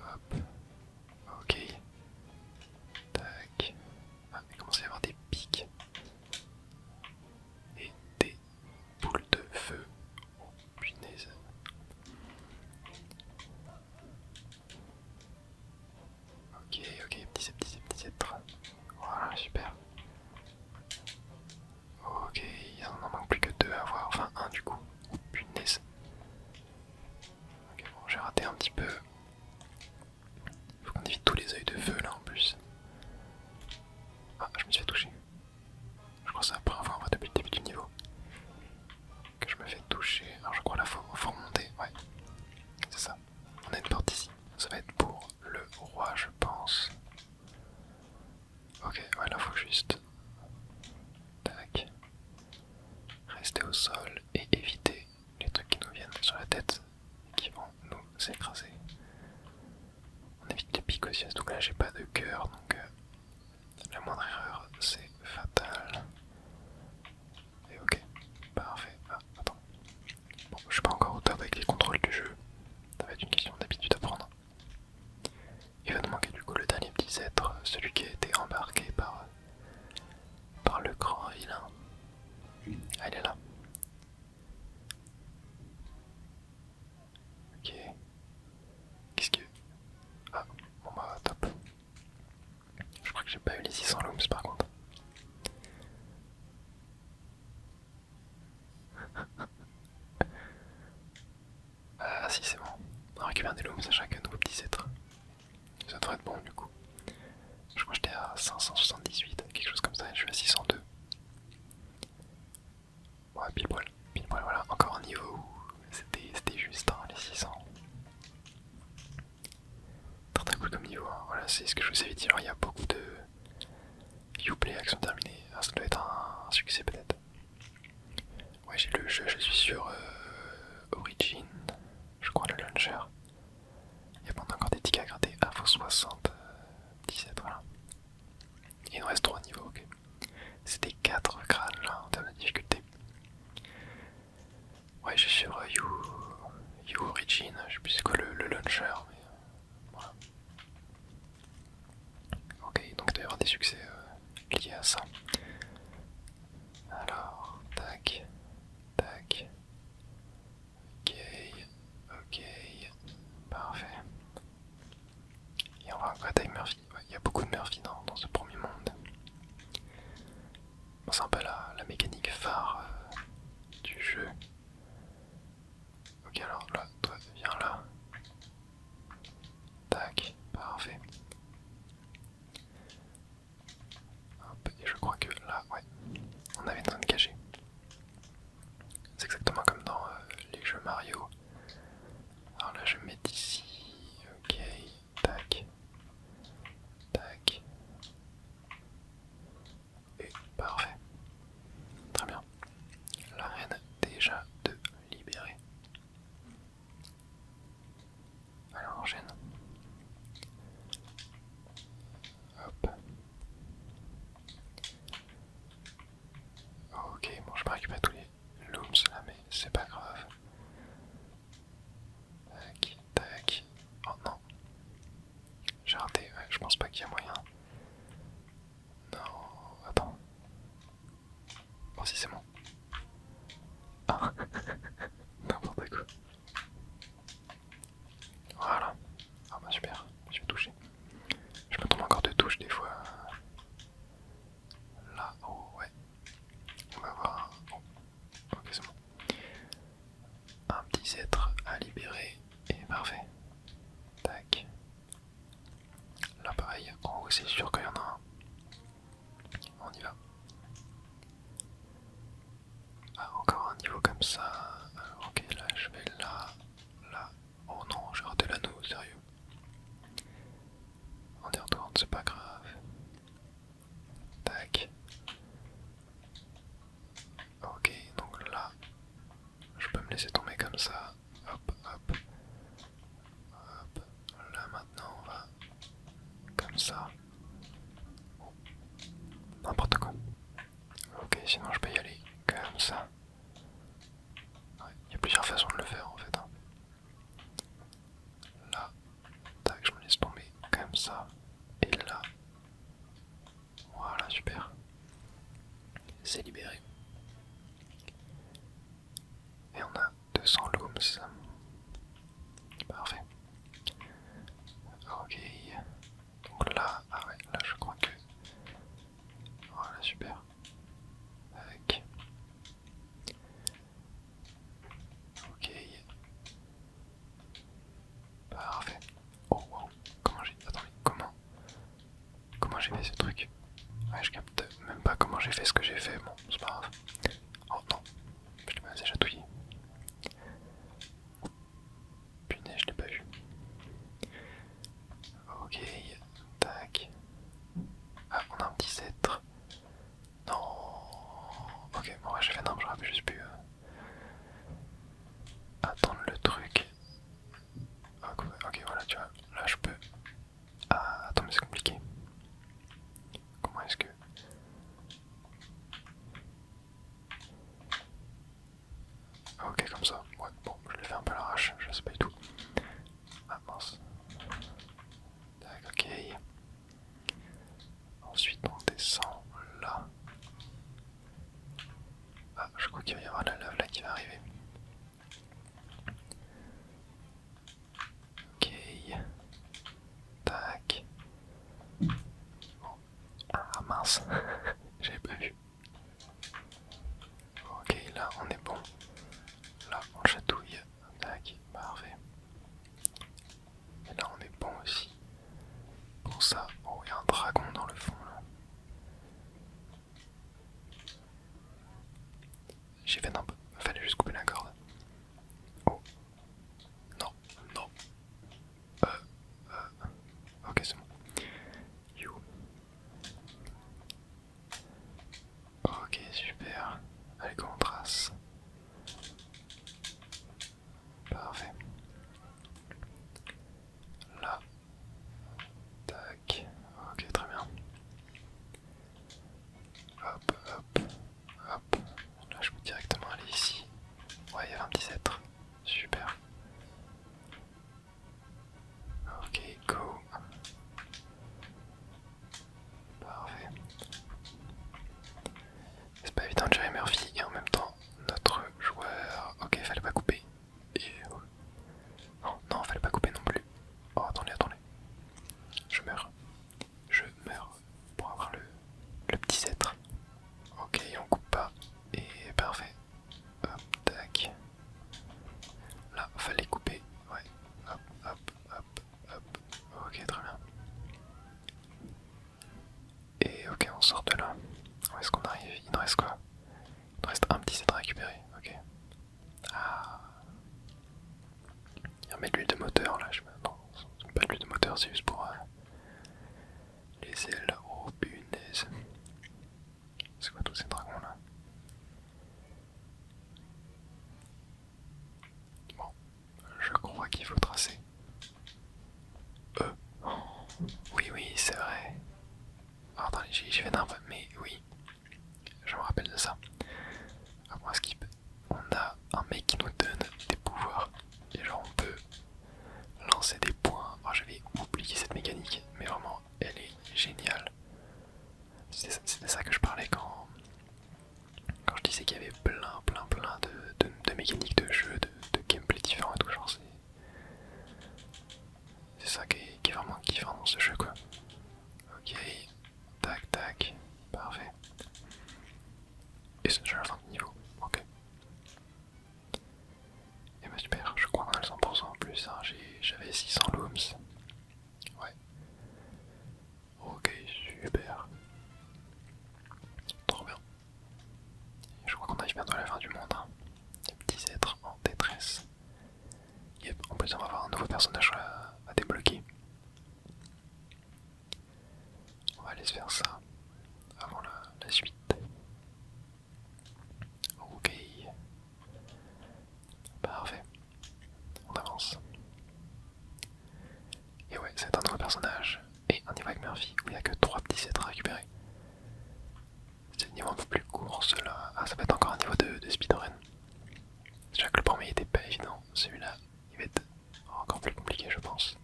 Hop. Ok. Tac. Ah, il commence à y avoir des pics. Et des boules de feu. Oh, punaise. Ok, ok, petit êtres. Voilà, super. Ok, il n'en manque plus que deux à voir. Enfin, un du coup. Oh, punaise. Ok, bon, j'ai raté un petit peu. Faut qu'on évite tous les œils de feu là en plus. Ah, je me suis fait toucher. Je crois que c'est la première fois en vrai depuis le début du niveau que je me fais toucher. Alors je crois là faut remonter, ouais. C'est ça. On a une porte ici. Ça va être pour le roi je pense. Ok, ouais là faut juste... Tac. Rester au sol et éviter les trucs qui nous viennent sur la tête et qui vont nous écraser. On évite les pics aussi, donc là j'ai pas de cœur donc la moindre erreur c'est fatal. Et ok, parfait. Ah, attends. Bon, je suis pas encore au top avec les contrôles du jeu. Ça va être une question d'habitude à prendre. Il va nous manquer du coup le dernier petit être, celui qui a été embarqué par le grand vilain. Ah, il est là. Ok. Qu'est-ce que... Ah, bon bah top. Je crois que j'ai pas eu les 600 looms par contre. Ah si c'est bon. On récupère des looms à chaque nouveau petit être. Ça devrait être bon du coup. Je crois que j'étais à 578, quelque chose comme ça, et je suis à 602. Ouais, pile poil, voilà. Encore un niveau où c'était juste, hein, les 600. Très très cool comme niveau, hein. Voilà, c'est ce que je vous avais dit. Alors il y a beaucoup de Uplay action terminée. Ah, ça doit être un succès peut-être. Ouais, j'ai le jeu, je suis sur Origin, je crois, le launcher. Il y a pas encore des tickets à gratter. Ah, faut 60, 17, voilà. Il nous reste 3 niveaux, ok. C'était 4 crânes là en termes de difficulté. Ouais, je suis sur You Origin, je sais plus c'est quoi le launcher, mais voilà. Ok, donc il doit y avoir des succès liés à ça. Alors, tac, tac. Ok, ok, parfait. Et on va bataille Murphy. Ouais, il y a beaucoup de Murphy dans ce premier monde. pas récupéré tous les looms là, mais c'est pas grave. Tac, tac. Oh non. J'ai raté, ouais, je pense pas qu'il y a moyen. Non, attends. Oh si c'est bon. Ah, n'importe quoi. Voilà. Ah bah super, je vais toucher. Je me trompe encore de touche des fois. Là, oh ouais. On va voir. Oh. Ok c'est bon. Un petit être à libérer. Et parfait. Tac. Là pareil, en haut c'est sûr qu'il y en a un. On y va. Ah, encore un niveau comme ça. Ok, là je vais là. Là. Oh non, j'ai raté l'anneau, sérieux. On y retourne, c'est pas grave. Tac. Ok, donc là, je peux me laisser tomber comme ça. Hop, hop. Hop. Là maintenant, on va comme ça. Oh. N'importe quoi. Ok, sinon je peux y aller comme ça. Ouais, il y a plusieurs façons de le faire en fait. Hein. Là, tac, je me laisse tomber comme ça. Et là, voilà, super. C'est libéré. Et on a 200 looms. Parfait. Ok. Donc là, ah ouais, là je crois que... Voilà, super. Tac. Ok. Parfait. Oh wow. Comment j'ai... Attends, mais comment j'ai fait ce truc? Ouais, je capte même pas comment j'ai fait ce que j'ai fait. Bon, c'est pas grave. Oh non. Je l'ai pas assez chatouillé. Punaise, je l'ai pas vu. Ok. Tac. Ah, on a un petit sceptre. Non. Ok, bon, ouais, j'ai fait n'importe quoi, j'aurais juste pu attendre le truc. Ok, voilà, tu vois, là je peux. Ah, attends, mais c'est compliqué. Comment est-ce que. Ok, comme ça. Ouais, bon, je l'ai fait un peu à l'arrache, je sais pas du tout. Ah, mince. Tac, ok. Ensuite, on descend là. Ah, je crois qu'il va y avoir la lave là qui va arriver. Ok. Tac. Bon. Ah, mince. J'avais pas vu. Ok, là on est bon. Là on chatouille. Tac, parfait. Et là on est bon aussi. Pour ça, oh, il y a un dragon dans le fond là. J'ai fait n'importe. Fallait juste couper la corde. Oh. Non, non. Ok, c'est bon. You. Ok, super. Allez, go, on trace. Parfait. Là. Tac. Ok, très bien. Hop, hop, hop. Là, je peux directement aller ici. Ouais, il y avait un petit sceptre. Super. Ok, go. Parfait. C'est pas évident de gérer Murphy et en même c'était ça que je parlais quand je disais qu'il y avait plein de mécaniques de jeu, de gameplay différents et tout, genre c'est ça qui est vraiment kiffant dans ce jeu quoi. Ok, tac tac, parfait. Et c'est déjà la fin du niveau, ok. Et bah super, je crois qu'on a le 100% en plus, hein. J'avais 600 looms. Ouais. Ok, super. Trop bien. Je crois qu'on arrive bientôt à la fin du monde, hein. Les petits êtres en détresse. Yep, en plus on va avoir un nouveau personnage à débloquer. On va aller se faire ça avant la suite. Ok. Parfait. On avance. Et ouais, c'est un nouveau personnage. Et un niveau avec Murphy où il n'y a que 3 petits sets à récupérer. C'est un niveau un peu plus court cela. Ah, ça va être encore un niveau de speedrun. Déjà que le premier était pas évident. Celui-là, il va être encore plus compliqué, je pense.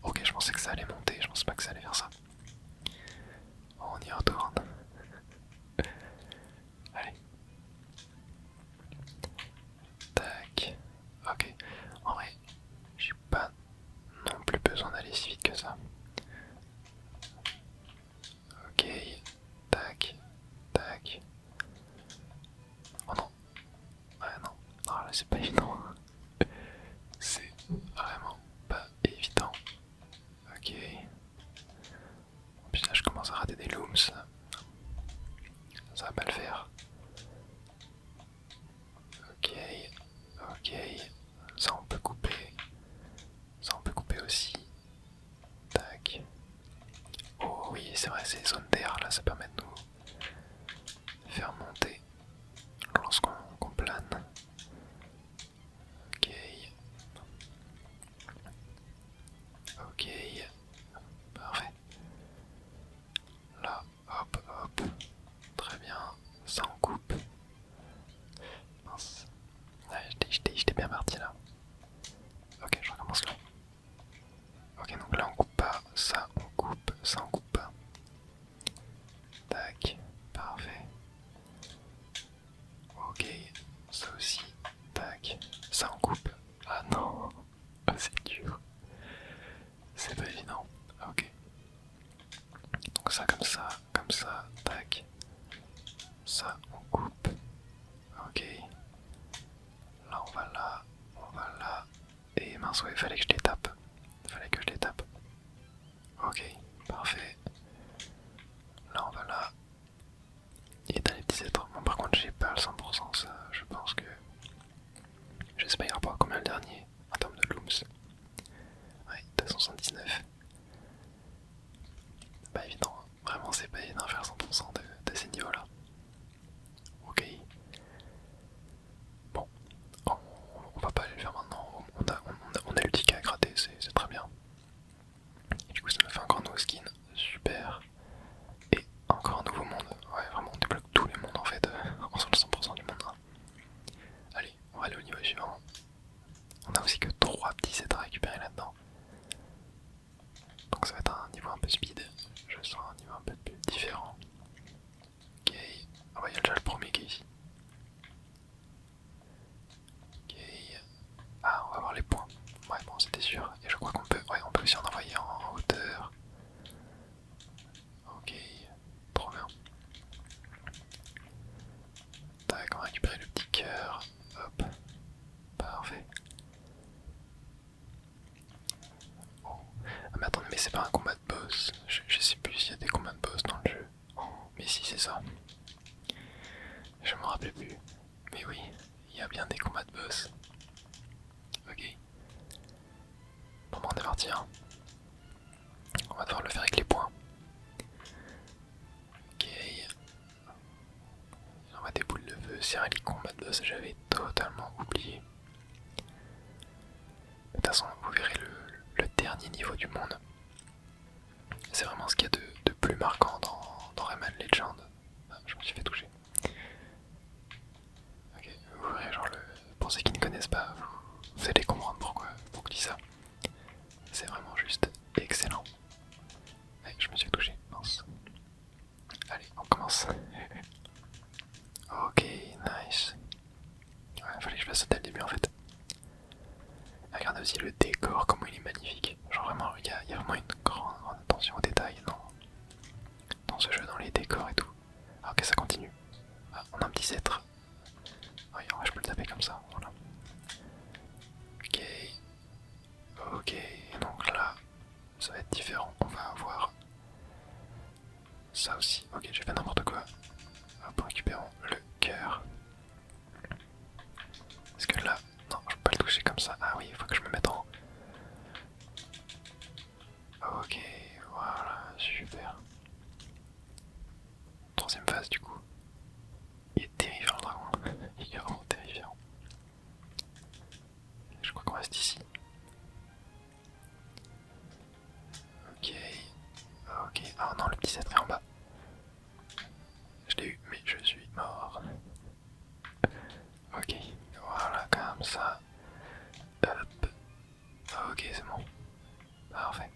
Ok, je pensais que ça allait monter. Je pensais pas que ça allait faire ça. On y retourne. Allez. Tac. Ok. En vrai, j'ai pas non plus besoin d'aller si vite que ça. Ok. Tac. Tac. Oh non. Ouais, non. Non, là c'est pas évident. C'est vraiment pas évident. Ok. En plus là je commence à rater des looms. Ça va pas le faire. Ok. Ok. Ça on peut couper. Ça on peut couper aussi. Tac. Oh oui, c'est vrai, ces zones d'air là, ça permet de nous faire monter lorsqu'on plane. Ok. Ok. Parfait. Là, hop, hop. Très bien. Ça en coupe. Mince. Ouais, j'étais bien parti là. Ok, je recommence là. Ok, donc là on coupe pas. Ça on coupe. Ça on coupe pas. Tac. Parfait. Ok. Ça aussi. Tac. Ça on coupe. Ah non. Ah, c'est dur. C'est pas évident. Ok. Donc ça comme ça, tac. Ça on coupe. Ok. Là on va là, on va là. Et mince ouais, fallait que je les tape. Fallait que je les tape. Ok, parfait. Là on va là. Et t'as les petits êtres. Bon par contre j'ai pas le 100% ça. Je pense que... Je sais pas il y aura pas combien le dernier en termes de looms. Ouais, 279. Pas évident, hein. Vraiment c'est pas évident de faire 100% de ces niveaux là. Ok. Bon, on va pas aller le faire maintenant. On a eu le ticket à gratter, c'est très bien. Et du coup ça me fait encore un nouveau skin. Super. Et encore un nouveau monde. Ouais vraiment on débloque tous les mondes en fait. En faisant le 100% du monde. Hein. Allez, on va aller au niveau suivant. On a aussi que 3 petits sets à récupérer là-dedans. Donc ça va être un niveau un peu speed. Je sens un niveau un peu plus différent. Ok. Ah ouais, il y a déjà le premier qui est ici. Ok. Ah, on va voir les points. Ouais, bon, c'était sûr. Et je crois qu'on peut, ouais, on peut aussi en envoyer en hauteur. Ok. Trop bien. Tac, on va récupérer le petit cœur. Hop. Parfait. Oh. Ah mais attendez, mais c'est pas un combat de boss. Je sais plus s'il y a des combats de boss dans le jeu. Oh, mais si c'est ça. Je me rappelais plus. Mais oui, il y a bien des combats de boss. Ok. Bon, on est parti. Hein. On va devoir le faire avec les points. Ok. On va des boules de feu. C'est vrai, les combats de boss, j'avais totalement oublié. De toute façon, vous verrez le dernier niveau du monde. C'est vraiment ce qu'il y a de plus marquant dans Rayman Legend. Ah, je me suis fait toucher. Ok, vous verrez, genre, pour ceux qui ne connaissent pas, vous allez comprendre pourquoi je dis ça. C'est vraiment juste excellent. Ouais, je me suis touché, mince. Nice. Ouais, fallait que je fasse ça dès le début en fait. Regardez aussi le décor, comment il est magnifique. Genre vraiment, il y a vraiment une grande attention aux détails dans ce jeu, dans les décors et tout. Ah, ok, ça continue. Ah, on a un petit sceptre. Oui, en vrai, je peux le taper comme ça, voilà. Ok. Ok, donc là, ça va être différent. On va avoir ça aussi. Ok, j'ai fait n'importe quoi. Hop, récupérons le cœur. Est-ce que là... Non, je peux pas le toucher comme ça. Ah oui, il faut que je me mette en... Ok, voilà, super. Troisième phase du coup. Il est terrifiant le dragon. Il est vraiment terrifiant. Je crois qu'on reste ici. Ok. Ok. Oh non, le petit cèdre est en bas. Je l'ai eu, mais je suis mort. Ok. Voilà, comme ça. Hop. Ok, c'est bon. Parfait.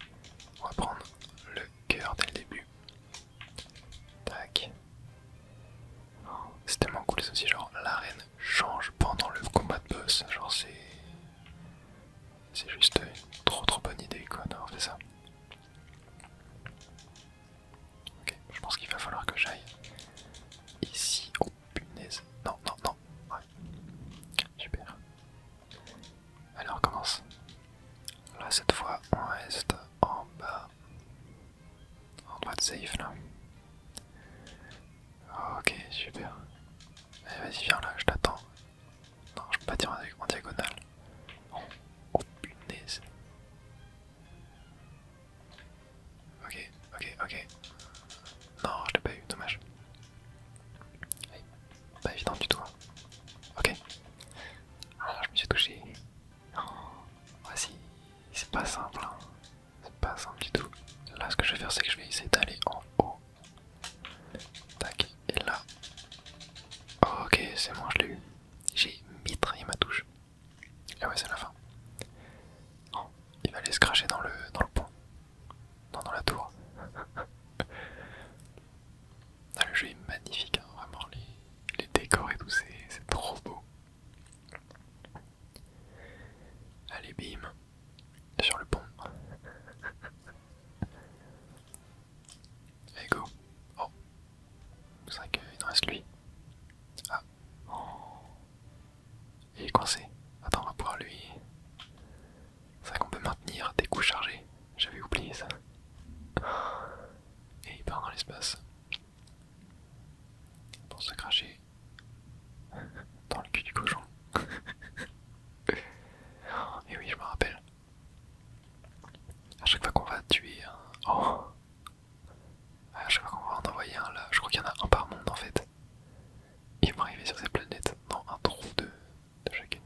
On va prendre le cœur dès le début. Tac. C'est tellement cool, c'est aussi genre l'arène change pendant le combat de boss. Genre c'est juste une trop bonne idée quoi d'avoir fait ça. Ok, je pense qu'il va falloir que j'aille ici. Oh punaise. Non, non, non. Ouais. Super. Allez, on recommence. Là, cette fois, on reste en bas. En droite safe là. Ok, super. Allez, vas-y, viens là, je t'attends. Non, je peux pas tirer en diagonale. Oh punaise. Ok, ok, ok. Non, je l'ai pas eu, dommage. Allez, pas évident du tout. Ok. Ah, je me suis touché. Voici, c'est pas simple. Hein. C'est pas simple du tout. Là, ce que je vais faire, c'est que je vais essayer d'aller en haut. Tac, et là. Ok, c'est bon, je l'ai eu. J'ai mitraillé ma touche. Et ouais, c'est la fin. Oh, il va aller se cracher dans le pont. Non, dans la tour. Ah, le jeu est magnifique, hein, vraiment, les décors et tout, c'est trop beau. Allez, bim, sur le pont. Allez, go. Oh, c'est vrai qu'il nous reste lui. Ah, oh. Il est coincé. Attends, on va pouvoir lui... C'est vrai qu'on peut maintenir des coups chargés. J'avais oublié ça. Et il part dans l'espace. Pour se cracher dans le cul du cochon. Et oui, je me rappelle. À chaque fois qu'on va tuer un... Oh, à chaque fois qu'on va en envoyer un là, je crois qu'il y en a un par monde en fait. Ils vont arriver sur cette planète dans un trou de chacune.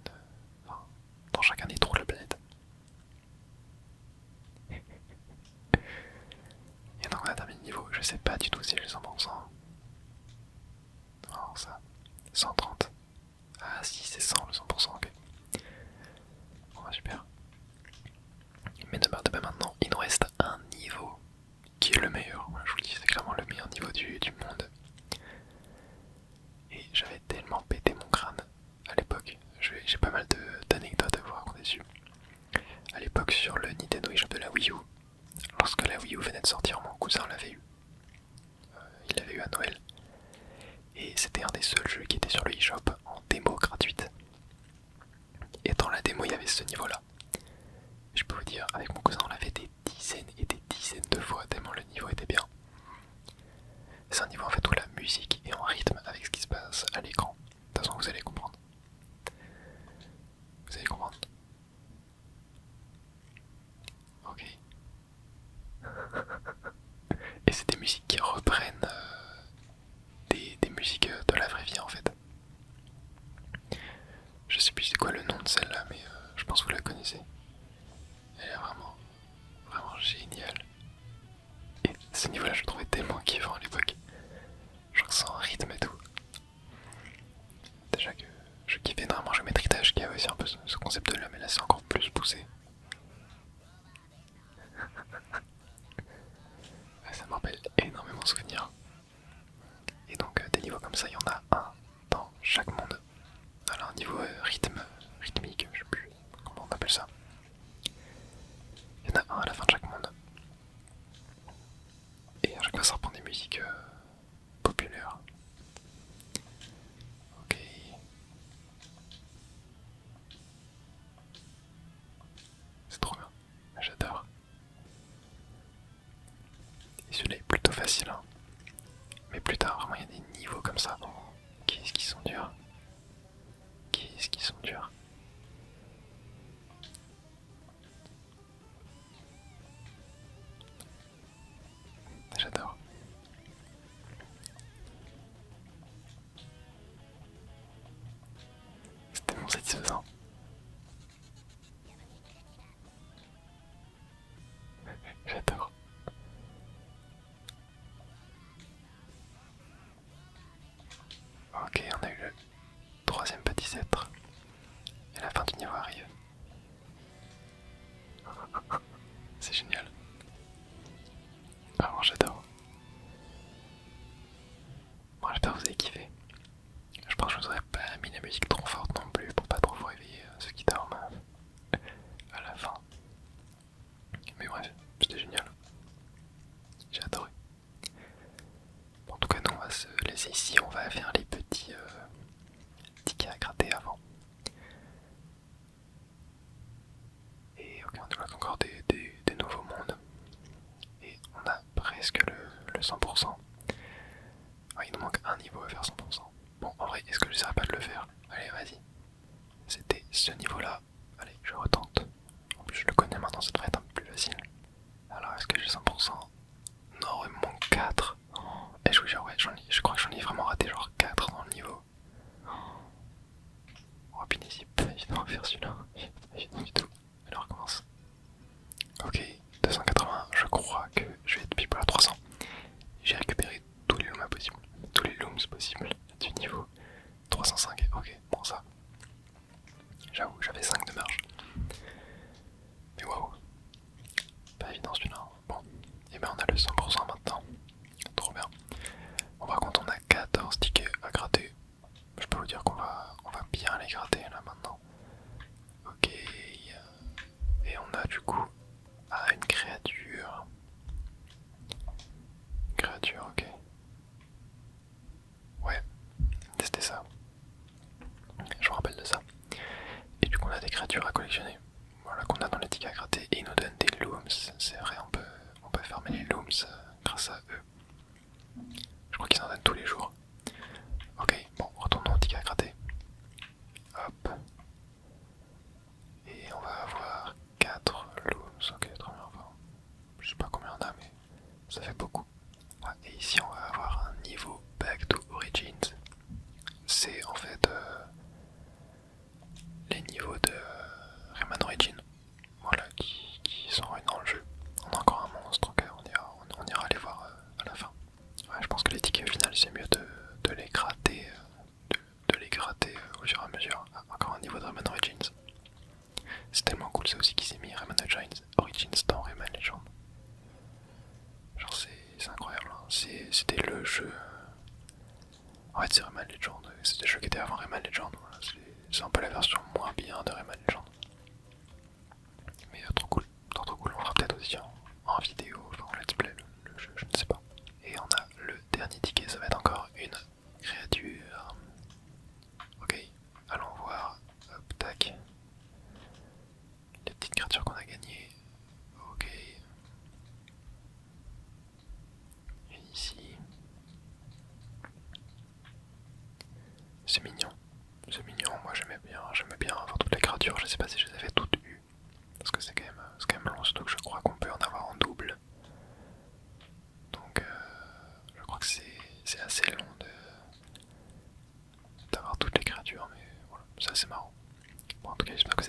Enfin, dans chacun des trous de la planète. Et donc on a terminé le niveau, je sais pas du tout si j'ai 100%. Alors ça, 130. Ah si, c'est 100 le 100%, ok. Bon bah super. Mais ne partez pas maintenant, il nous reste un niveau qui est le meilleur. Je vous le dis, c'est clairement le meilleur niveau du monde. Et j'avais tellement pété mon crâne à l'époque. J'ai pas mal d'anecdotes à vous raconter dessus. À l'époque, sur le Nintendo eShop de la Wii U, lorsque la Wii U venait de sortir, mon cousin l'avait eu. Il l'avait eu à Noël. Et c'était un des seuls jeux qui était sur le eShop en démo gratuite. Et dans la démo, il y avait ce niveau-là. Je peux vous dire, avec mon cousin, on l'a fait des dizaines et des dizaines de fois, tellement le niveau était bien. C'est un niveau en fait où la musique est en rythme avec ce qui se passe à l'écran. De toute façon, vous allez comprendre. Vous allez comprendre. Ok. Et c'est des musiques qui reprennent des musiques de la vraie vie en fait. Je sais plus c'est quoi le nom de celle-là, mais je pense que vous la connaissez. Elle est vraiment, vraiment géniale. Et ce niveau-là, je le trouvais tellement kiffant à l'époque. Je ressens un rythme et tout. Déjà que je kiffais énormément Géométrie Dash qui avait aussi un peu ce concept-là, mais là c'est encore plus poussé. Ça me rappelle énormément de souvenirs. Et donc des niveaux comme ça, il y en a un dans chaque monde. satisfaisant. J'adore. Ok, on a eu le troisième petit sceptre. Et la fin du niveau arrive. C'est génial. Vraiment j'adore. Bon, j'espère que vous avez kiffé. Je pense que je vous aurais pas mis la musique trop forte non plus pour pas trop vous réveiller ceux qui dorment à la fin. Mais bref, c'était génial. J'ai adoré. Bon, en tout cas, nous on va se laisser ici. On va faire les petits tickets à gratter avant. Et ok, on débloque encore des nouveaux mondes. Et on a presque le 100%. Ah, il nous manque un niveau à faire 100%. Bon, en vrai, est-ce que j'essaierai pas de le faire? Allez, vas-y. C'était ce niveau-là. Allez, je retente. En plus, je le connais maintenant, ça devrait être un peu plus facile. Alors, est-ce que j'ai 100%? Non, il me manque 4. Et je vous jure, ouais, je crois que j'en ai vraiment raté genre 4 dans le niveau. Oh, puis c'est pas évident à faire celui-là. Pas évident du tout. Alors, on recommence. Ok, 280. Je crois que je vais être pile à 300. J'ai récupéré tous les looms possibles. Tous les looms possibles du niveau 305. Ok, bon, ça. J'avoue, j'avais 5 de marge. Mais waouh. Pas évident celui-là. Bon, et ben on a le 100% maintenant. Trop bien. Bon, par contre, on a 14 tickets à gratter. Je peux vous dire qu'on va bien les gratter là maintenant. Ok. Et on a du coup une créature. Une créature, ok. Ouais, c'était ça. Je me rappelle de ça. Et du coup, on a des créatures à collectionner. Voilà, qu'on a dans les tickets à gratter. Et ils nous donnent des looms. C'est vrai, on peut fermer les looms grâce à eux. Je crois qu'ils en donnent tous les jours. Ok, bon, retournons au ticket à gratter. Hop. Et on va avoir 4 looms. Ok, très bien. Enfin, je sais pas combien on a, mais ça fait beaucoup. Ouais, et ici, on va avoir un niveau Back to Origins. C'est en fait les niveaux de Rayman Origins. Voilà, qui sont réunis dans le jeu. On a encore un monstre, ok, on ira les voir à la fin. Ouais, je pense que les tickets au final, c'est mieux de les gratter, de les gratter au fur et à mesure. Ah, encore un niveau de Rayman Origins. C'est tellement cool ça aussi qu'ils aient mis Rayman Origins dans Rayman Legends. Genre c'est incroyable, hein. C'était le jeu... En fait c'est Rayman Legends, c'était le jeu qui était avant Rayman Legends. Voilà. C'est un peu la version moins bien de Rayman Legends. Mais trop cool, trop cool. On fera peut-être aussi en vidéo, enfin en let's play le jeu, je ne sais pas. Et on a le dernier ticket, ça va être encore une créature. Ok, allons voir. Hop, tac. Les petites créatures qu'on a gagnées. Ok. Et ici. C'est mignon. C'est mignon, moi j'aimais bien avoir toutes les créatures, je sais pas si je les avais toutes eues. Parce que c'est quand même long, surtout que je crois qu'on peut en avoir en double. Donc je crois que c'est assez long d'avoir toutes les créatures, mais voilà, c'est assez marrant. Bon, en tout cas, j'espère que